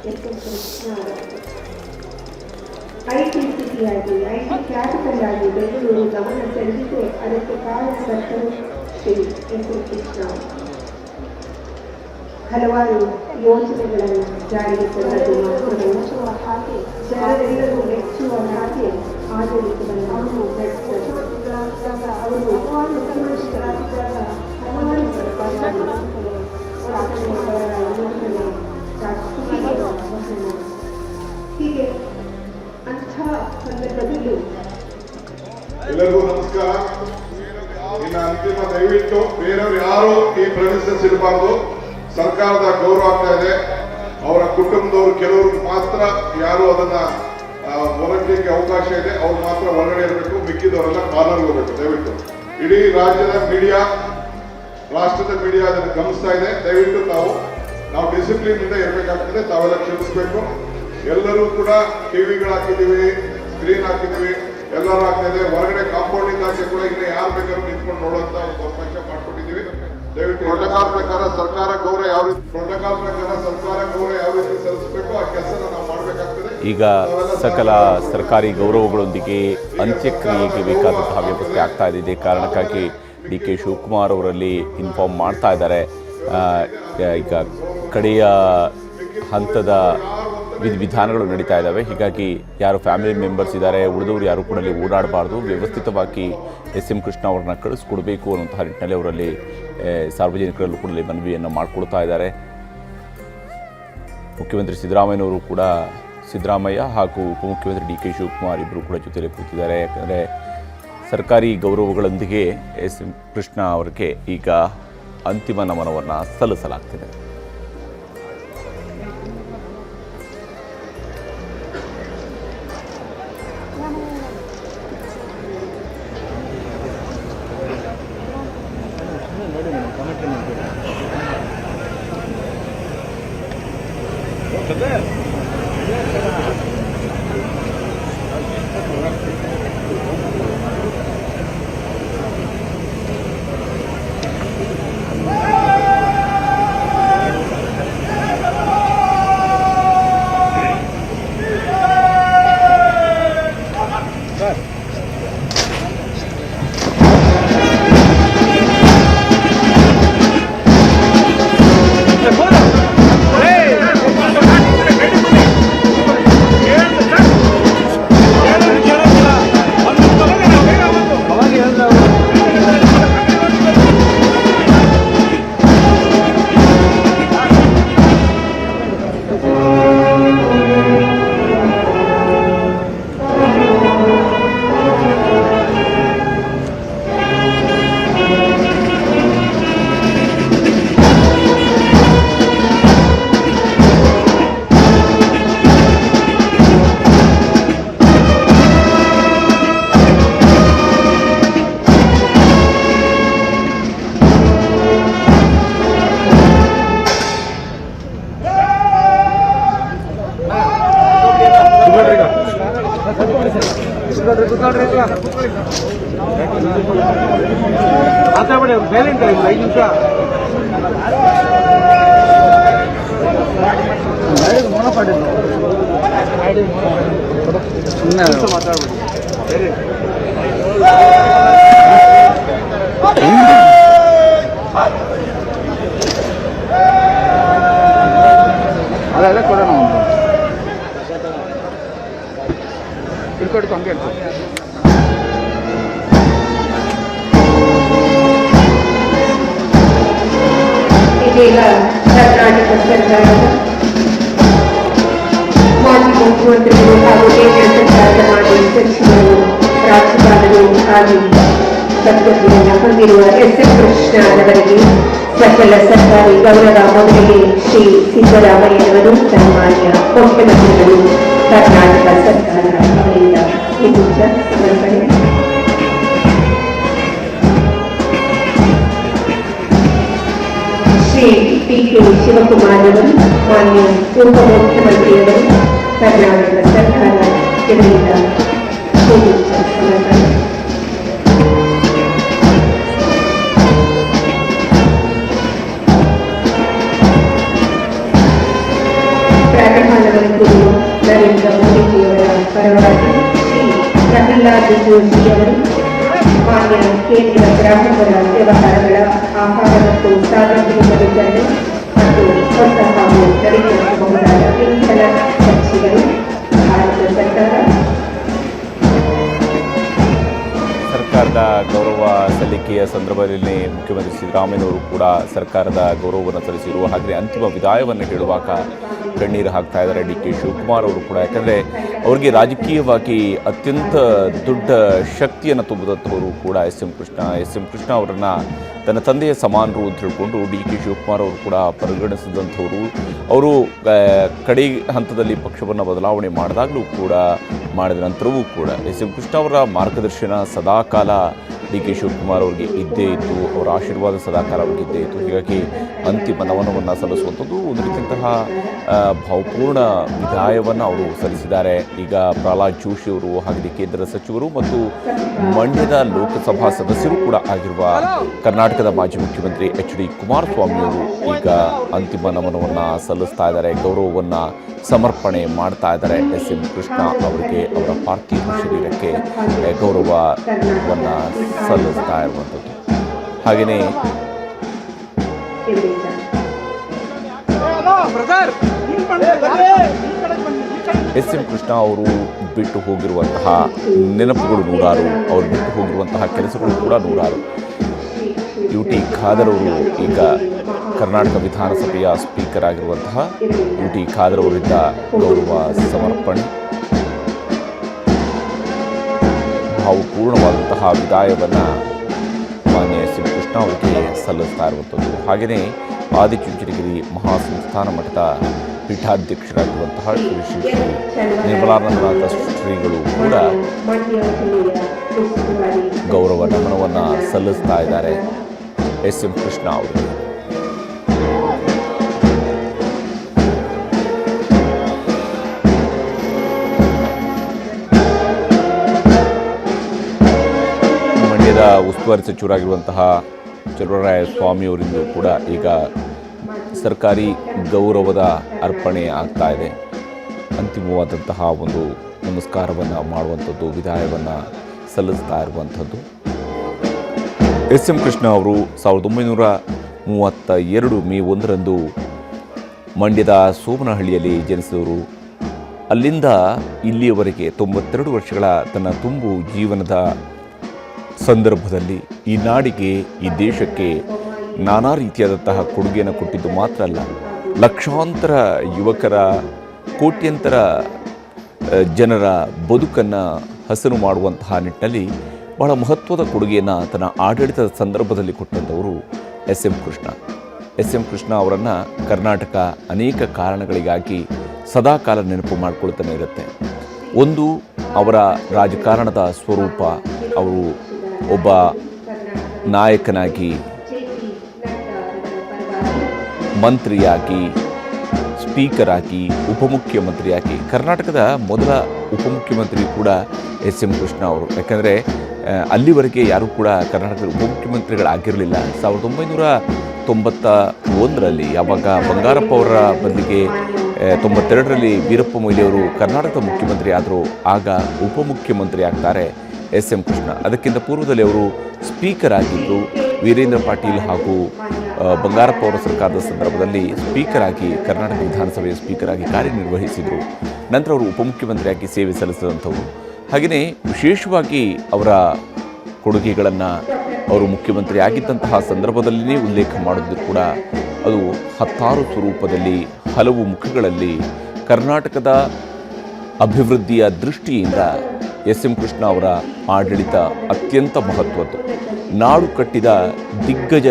S S Krishna IT ಸಿಟಿಯಾಗಿ IT capital ಆಗಿ ಬೆಂಗಳೂರು ಗಮನ ಸೆಳೆದಿದೆ. ಅದಕ್ಕೆ ಕಾರಣಕರ್ತರು ಶ್ರೀ ಎಸ್ ಎಸ್ ಕೃಷ್ಣ ಹಲವಾರು ಯೋಜನೆಗಳನ್ನು ಜಾರಿಗೆ ತಂದದ್ದು ಮಾತ್ರವಲ್ಲ, ಹಾಗೆ ಜನರೆಲ್ಲರೂ ಮೆಚ್ಚುವ ಹಾಗೆ ಆಡಳಿತವನ್ನು ಅವರು ನಡೆಸಿದರು. ಅವರು ಮುಖ್ಯಮಂತ್ರಿಗಳಾಗಿದ್ದಾಗ ಹಲವಾರು ಸರ್ಕಾರಿ ಹೀಗೆ ಅಂಥ ಸಂದರ್ಭದಲ್ಲೂ ಎಲ್ಲರಿಗೂ ನಮಸ್ಕಾರ. ಇನ್ನು ಅಂತಿಮ ದಯವಿಟ್ಟು ಬೇರೆಯವರು ಯಾರು ಈ ಪ್ರಮಿಸಸ್ ಇರಬಾರ್ದು. ಸರ್ಕಾರದ ಗೌರವ ಆಗ್ತಾ ಇದೆ. ಅವರ ಕುಟುಂಬದವರು ಕೆಲವರು ಮಾತ್ರ ಯಾರು ಅದನ್ನ ಹೊರಗಲಿಕ್ಕೆ ಅವಕಾಶ ಇದೆ, ಅವ್ರು ಮಾತ್ರ ಹೊರಗಡೆ ಇರಬೇಕು, ಮಿಕ್ಕಿದವರೆಲ್ಲ ಕಾರ್ನರ್ಗೆ ಹೋಗ್ಬೇಕು. ದಯವಿಟ್ಟು ಇಡೀ ರಾಜ್ಯದ ಮೀಡಿಯಾ, ರಾಷ್ಟ್ರದ ಮೀಡಿಯಾ ಅದನ್ನು ಗಮನಿಸ್ತಾ ಇದೆ. ದಯವಿಟ್ಟು ನಾವು ಡಿಸಿಪ್ಲಿನ್ ಇಂದ ಇರಬೇಕಾಗ್ತದೆ. ತಾವೆಲ್ಲ ಕ್ಷಮಿಸಬೇಕು. ಎಲ್ಲರೂ ಕೂಡ ಟಿವಿಗಳು ಹಾಕಿದ್ದೀವಿ, ಸ್ಕ್ರೀನ್ ಹಾಕಿದ್ದೀವಿ, ಎಲ್ಲರೂ ಆಗ್ತಿದೆ. ಹೊರಗಡೆ ಕಾಂಪೌಂಡಿಂಗ್ ಆಚೆ ಕೂಡ ಇನ್ನು ಯಾರು ಬೇಕಾದ್ರೂ ನಿಂತ್ಕೊಂಡು ನೋಡುವಂತ ಒಂದು ಅವಕಾಶ ಮಾಡ್ಕೊಟ್ಟಿದ್ದೀವಿ. ದಯವಿಟ್ಟು ಪ್ರೋಟೋಕಾಲ್ ಪ್ರಕಾರ ಸರ್ಕಾರ ಗೌರವ ಯಾವ ರೀತಿ ಸಲ್ಲಿಸಬೇಕು ಆ ಕೆಲಸ ನಾವು ಮಾಡಬೇಕಾಗ್ತದೆ. ಈಗ ಸಕಲ ಸರ್ಕಾರಿ ಗೌರವಗಳೊಂದಿಗೆ ಅಂತ್ಯಕ್ರಿಯೆಗೆ ಬೇಕಾದಂತಹ ವ್ಯವಸ್ಥೆ ಆಗ್ತಾ ಇದೆ. ಇದೇ ಕಾರಣಕ್ಕಾಗಿ ಡಿ ಕೆ ಶಿವಕುಮಾರ್ ಅವರಲ್ಲಿ ಇನ್ಫಾರ್ಮ್ ಮಾಡ್ತಾ ಇದ್ದಾರೆ. ಈಗ ಕಡೆಯ ಹಂತದ ವಿಧಾನಗಳು ನಡೀತಾ ಇದ್ದಾವೆ. ಹೀಗಾಗಿ ಯಾರು ಫ್ಯಾಮಿಲಿ ಮೆಂಬರ್ಸ್ ಇದ್ದಾರೆ, ಉಳಿದವರು ಯಾರು ಕೂಡ ಅಲ್ಲಿ ಓಡಾಡಬಾರ್ದು, ವ್ಯವಸ್ಥಿತವಾಗಿ ಎಸ್ ಎಂ ಕೃಷ್ಣ ಅವ್ರನ್ನ ಕಳಿಸ್ಕೊಡ್ಬೇಕು ಅನ್ನುವಂತಹ ನಿಟ್ಟಿನಲ್ಲಿ ಅವರಲ್ಲಿ ಸಾರ್ವಜನಿಕರಲ್ಲೂ ಕೂಡ ಮನವಿಯನ್ನು ಮಾಡಿಕೊಡ್ತಾ ಇದ್ದಾರೆ. ಮುಖ್ಯಮಂತ್ರಿ ಸಿದ್ದರಾಮಯ್ಯನವರು ಕೂಡ, ಸಿದ್ದರಾಮಯ್ಯ ಹಾಗೂ ಉಪಮುಖ್ಯಮಂತ್ರಿ ಡಿ ಕೆ ಶಿವಕುಮಾರ್ ಇಬ್ಬರು ಕೂಡ ಜೊತೆಯಲ್ಲಿ ಕೂತಿದ್ದಾರೆ. ಯಾಕಂದರೆ ಸರ್ಕಾರಿ ಗೌರವಗಳೊಂದಿಗೆ ಎಸ್ ಎಂ ಕೃಷ್ಣ ಅವರಿಗೆ ಈಗ ಅಂತಿಮ ನಮನವನ್ನು ಸಲ್ಲಿಸಲಾಗ್ತಿದೆ. ಅದೆಲ್ಲ ಕೊಡೋಣ ಇಳ್ಕೊಡ್ತು ಹಂಗೆ ಇದೀಗ ಕರ್ನಾಟಕ ಸರ್ಕಾರದ ಮಾಜಿ ಮುಖ್ಯಮಂತ್ರಿಗಳು ಹಾಗೂ ಕೇಂದ್ರ ಸರ್ಕಾರದ ಮಾಜಿ ಸಚಿವರು, ರಾಜ್ಯಪಾಲರು ಹಾಗೂ ಕರ್ತವ್ಯವನ್ನು ಹೊಂದಿರುವ ಎಸ್ ಎಂ ಕೃಷ್ಣರವರಿಗೆ ಸಕಲ ಸರ್ಕಾರಿ ಗೌರವ ಮೊದಲಿಗೆ ಶ್ರೀ ಸಿದ್ದರಾಮಯ್ಯನವರು ಸನ್ಮಾನ್ಯ ಮುಖ್ಯಮಂತ್ರಿಗಳು ಕರ್ನಾಟಕ ಸರ್ಕಾರ ಅವರಿಂದ ವಿಪೂಜ ಸಮರ್ಪಣೆ. ಶ್ರೀ ಟಿ ಕೆ ಶಿವಕುಮಾರ್ ಅವರು ಮಾನ್ಯ ಉಪಮುಖ್ಯಮಂತ್ರಿಯವರು ಕರ್ನಾಟಕ ಸರ್ಕಾರ ಇವರಿಂದ ವಿಪೂಜ ಸಮರ್ಪಣೆ. ಪ್ರಧಾನಮಂತ್ರಿ ನರೇಂದ್ರ ಮೋದಿಜಿಯವರ ಪರವಾಗಿ ಶ್ರೀ ಪ್ರಹ್ಲಾದ್ ಜೋಶಿಯವರು, ಮಾನ್ಯ ಕೇಂದ್ರ ಗ್ರಾಹಕರ ವ್ಯವಹಾರಗಳ ಆಹಾರ ಮತ್ತು ಸಾರ್ವಜನಿಕ ವಿತರಣೆ ಮತ್ತು ಹೊಸ ಹಾಗೂ ನವೀಕರಿಸಬಹುದಾದ ಇಂಧನ ಸಚಿವರು, ಭಾರತ ಸರ್ಕಾರದ ಗೌರವ ಸಲ್ಲಿಕೆಯ ಸಂದರ್ಭದಲ್ಲಿ ಮುಖ್ಯಮಂತ್ರಿ ಸಿದ್ದರಾಮಯ್ಯನವರು ಕೂಡ ಸರ್ಕಾರದ ಗೌರವವನ್ನು ಸಲ್ಲಿಸಿರುವ ಹಾಗೆ ಅಂತಿಮ ವಿದಾಯವನ್ನು ಹೇಳುವಾಗ ಕಣ್ಣೀರು ಹಾಕ್ತಾ ಇದ್ದಾರೆ ಡಿ ಕೆ ಶಿವಕುಮಾರ್ ಅವರು ಕೂಡ. ಯಾಕಂದರೆ ಅವರಿಗೆ ರಾಜಕೀಯವಾಗಿ ಅತ್ಯಂತ ದೊಡ್ಡ ಶಕ್ತಿಯನ್ನು ತುಂಬಿದಂಥವರು ಕೂಡ ಎಸ್ ಎಂ ಕೃಷ್ಣ ಅವರನ್ನು ತನ್ನ ತಂದೆಯ ಸಮಾನರು ಅಂತ ಹೇಳಿಕೊಂಡು ಡಿ ಕೆ ಶಿವಕುಮಾರ್ ಅವರು ಕೂಡ ಪರಿಗಣಿಸಿದಂಥವರು. ಅವರು ಕಡೆ ಹಂತದಲ್ಲಿ ಪಕ್ಷವನ್ನು ಬದಲಾವಣೆ ಮಾಡಿದ ನಂತರವೂ ಕೂಡ ಎಸ್ ಎಂ ಕೃಷ್ಣ ಅವರ ಮಾರ್ಗದರ್ಶನ ಸದಾಕಾಲ ಡಿ ಕೆ ಶಿವಕುಮಾರ್ ಅವರಿಗೆ ಇದ್ದೇ ಇತ್ತು, ಅವರ ಆಶೀರ್ವಾದ ಸದಾಕಾಲ ಅವರಿಗೆ ಇದ್ದೇ ಇತ್ತು. ಹೀಗಾಗಿ ಅಂತಿಮ ನಮನವನ್ನು ಸಲ್ಲಿಸುವಂಥದ್ದು ಒಂದು ರೀತಿಯಂತಹ ಭಾವಪೂರ್ಣ ವಿದಾಯವನ್ನು ಅವರು ಸಲ್ಲಿಸಿದ್ದಾರೆ. ಈಗ ಪ್ರಹ್ಲಾದ್ ಜೋಶಿ ಅವರು ಹಾಗೆ ಕೇಂದ್ರ ಸಚಿವರು ಮತ್ತು ಮಂಡ್ಯದ ಲೋಕಸಭಾ ಸದಸ್ಯರು ಕೂಡ ಆಗಿರುವ ಕರ್ನಾಟಕದ ಮಾಜಿ ಮುಖ್ಯಮಂತ್ರಿ ಎಚ್ ಡಿ ಕುಮಾರಸ್ವಾಮಿಯವರು ಈಗ ಅಂತಿಮ ನಮನವನ್ನು ಸಲ್ಲಿಸ್ತಾ ಇದ್ದಾರೆ, ಗೌರವವನ್ನು ಸಮರ್ಪಣೆ ಮಾಡ್ತಾ ಇದ್ದಾರೆ. ಎಸ್ ಎಂ ಕೃಷ್ಣ ಅವರಿಗೆ ಅವರ ಪಾರ್ಥಿವ ಶರೀರಕ್ಕೆ ಗೌರವವನ್ನು ಸಲ್ಲಿಸ್ತಾ ಇರುವಂಥದ್ದು. ಹಾಗೆಯೇ ಎಸ್ ಎಂ ಕೃಷ್ಣ ಅವರು ಬಿಟ್ಟು ಹೋಗಿರುವಂತಹ ನೆನಪುಗಳು ನೂರಾರು, ಅವರು ಬಿಟ್ಟು ಹೋಗಿರುವಂತಹ ಕೆಲಸಗಳು ಕೂಡ ನೂರಾರು. ಯು ಟಿ ಖಾದರ್ ಅವರು ಈಗ ಕರ್ನಾಟಕ ವಿಧಾನಸಭೆಯ ಸ್ಪೀಕರ್ ಆಗಿರುವಂತಹ ಯು ಟಿ ಖಾದರ್ ಅವರಿಂದ ಗೌರವ ಸಮರ್ಪಣೆ, ಭಾವಪೂರ್ಣವಾದಂತಹ ವಿದಾಯವನ್ನು ಮಾನ್ಯ ಎಸ್ ಎಂ ಕೃಷ್ಣ ಅವರಿಗೆ ಸಲ್ಲಿಸ್ತಾ ಇರುವಂಥದ್ದು. ಹಾಗೆಯೇ ಆದಿಚುಂಚನಗಿರಿ ಮಹಾಸಂಸ್ಥಾನ ಮಠದ ಪೀಠಾಧ್ಯಕ್ಷರಾಗಿರುವಂತಹ ಶ್ರೀ ಶ್ರೀ ಶ್ರೀ ನಿರ್ಮಲಾನಂದನಾಥ ಶ್ರೀಗಳು ಕೂಡ ಗೌರವ ನಮನವನ್ನು ಸಲ್ಲಿಸ್ತಾ ಇದ್ದಾರೆ ಎಸ್ ಎಂ ಕೃಷ್ಣ ಅವರಿಗೆ. ಮಂಡ್ಯದ ಉಸ್ತುವಾರಿ ಸಚಿವರಾಗಿರುವಂತಹ ಚಲುವರಾಯ ಸ್ವಾಮಿಯವರಿಂದಲೂ ಕೂಡ ಈಗ ಸರ್ಕಾರಿ ಗೌರವದ ಅರ್ಪಣೆ ಆಗ್ತಾ ಇದೆ. ಅಂತಿಮವಾದಂತಹ ಒಂದು ನಮಸ್ಕಾರವನ್ನು ಮಾಡುವಂಥದ್ದು, ವಿದಾಯವನ್ನು ಸಲ್ಲಿಸ್ತಾ ಇರುವಂಥದ್ದು. ಎಸ್ ಎಂ ಕೃಷ್ಣ ಅವರು 1932 ಮೇ 1ರಂದು ಮಂಡ್ಯದ ಸೋಮನಹಳ್ಳಿಯಲ್ಲಿ ಜನಿಸಿದವರು. ಅಲ್ಲಿಂದ ಇಲ್ಲಿಯವರೆಗೆ 92 ವರ್ಷಗಳ ತನ್ನ ತುಂಬು ಜೀವನದ ಸಂದರ್ಭದಲ್ಲಿ ಈ ನಾಡಿಗೆ, ಈ ದೇಶಕ್ಕೆ ನಾನಾ ರೀತಿಯಾದಂತಹ ಕೊಡುಗೆಯನ್ನು ಕೊಟ್ಟಿದ್ದು ಮಾತ್ರ ಅಲ್ಲ, ಲಕ್ಷಾಂತರ ಯುವಕರ, ಕೋಟ್ಯಂತರ ಜನರ ಬದುಕನ್ನು ಹಸನು ಮಾಡುವಂತಹ ನಿಟ್ಟಿನಲ್ಲಿ ಬಹಳ ಮಹತ್ವದ ಕೊಡುಗೆಯನ್ನು ತನ್ನ ಆಡಳಿತದ ಸಂದರ್ಭದಲ್ಲಿ ಕೊಟ್ಟಂಥವರು S M Krishna. S M Krishna ಅವರನ್ನು ಕರ್ನಾಟಕ ಅನೇಕ ಕಾರಣಗಳಿಗಾಗಿ ಸದಾಕಾಲ ನೆನಪು ಮಾಡಿಕೊಳ್ತಾನೆ ಇರುತ್ತೆ. ಒಂದು, ಅವರ ರಾಜಕಾರಣದ ಸ್ವರೂಪ. ಅವರು ಒಬ್ಬ ನಾಯಕನಾಗಿ, ಮಂತ್ರಿಯಾಗಿ, ಸ್ಪೀಕರ್ ಆಗಿ, ಉಪಮುಖ್ಯಮಂತ್ರಿಯಾಗಿ, ಕರ್ನಾಟಕದ ಮೊದಲ ಉಪಮುಖ್ಯಮಂತ್ರಿ ಕೂಡ ಎಸ್ ಎಂ ಕೃಷ್ಣ ಅವರು. ಯಾಕಂದರೆ ಅಲ್ಲಿವರೆಗೆ ಯಾರೂ ಕೂಡ ಕರ್ನಾಟಕದ ಉಪಮುಖ್ಯಮಂತ್ರಿಗಳಾಗಿರಲಿಲ್ಲ. 1991ರಲ್ಲಿ ಯಾವಾಗ ಬಂಗಾರಪ್ಪ ಅವರ ಬದಲಿಗೆ 92ರಲ್ಲಿ ವೀರಪ್ಪ ಮೊಯ್ಲಿಯವರು ಕರ್ನಾಟಕದ ಮುಖ್ಯಮಂತ್ರಿ ಆದರೂ ಆಗ ಉಪಮುಖ್ಯಮಂತ್ರಿ ಆಗ್ತಾರೆ ಎಸ್ ಎಂ ಕೃಷ್ಣ. ಅದಕ್ಕಿಂತ ಪೂರ್ವದಲ್ಲಿ ಅವರು ಸ್ಪೀಕರ್ ಆಗಿದ್ದರು. ವೀರೇಂದ್ರ ಪಾಟೀಲ್ ಹಾಗೂ ಬಂಗಾರಪ್ಪ ಅವರ ಸರ್ಕಾರದ ಸಂದರ್ಭದಲ್ಲಿ ಸ್ಪೀಕರ್ ಆಗಿ, ಕರ್ನಾಟಕ ವಿಧಾನಸಭೆಯ ಸ್ಪೀಕರ್ ಆಗಿ ಕಾರ್ಯನಿರ್ವಹಿಸಿದರು. ನಂತರ ಅವರು ಉಪಮುಖ್ಯಮಂತ್ರಿಯಾಗಿ ಸೇವೆ ಸಲ್ಲಿಸಿದಂಥವರು. ಹಾಗೆಯೇ ವಿಶೇಷವಾಗಿ ಅವರ ಕೊಡುಗೆಗಳನ್ನು ಅವರು ಮುಖ್ಯಮಂತ್ರಿ ಆಗಿದ್ದಂತಹ ಸಂದರ್ಭದಲ್ಲಿಯೇ ಉಲ್ಲೇಖ ಮಾಡಿದ್ದು ಕೂಡ ಅದು ಹತ್ತಾರು ಸ್ವರೂಪದಲ್ಲಿ, ಹಲವು ಮುಖಗಳಲ್ಲಿ ಕರ್ನಾಟಕದ ಅಭಿವೃದ್ಧಿಯ ದೃಷ್ಟಿಯಿಂದ ಎಸ್ ಎಂ ಕೃಷ್ಣ ಅವರ ಆಡಳಿತ ಅತ್ಯಂತ ಮಹತ್ವದ್ದು. ನಾಡು ಕಟ್ಟಿದ ದಿಗ್ಗಜ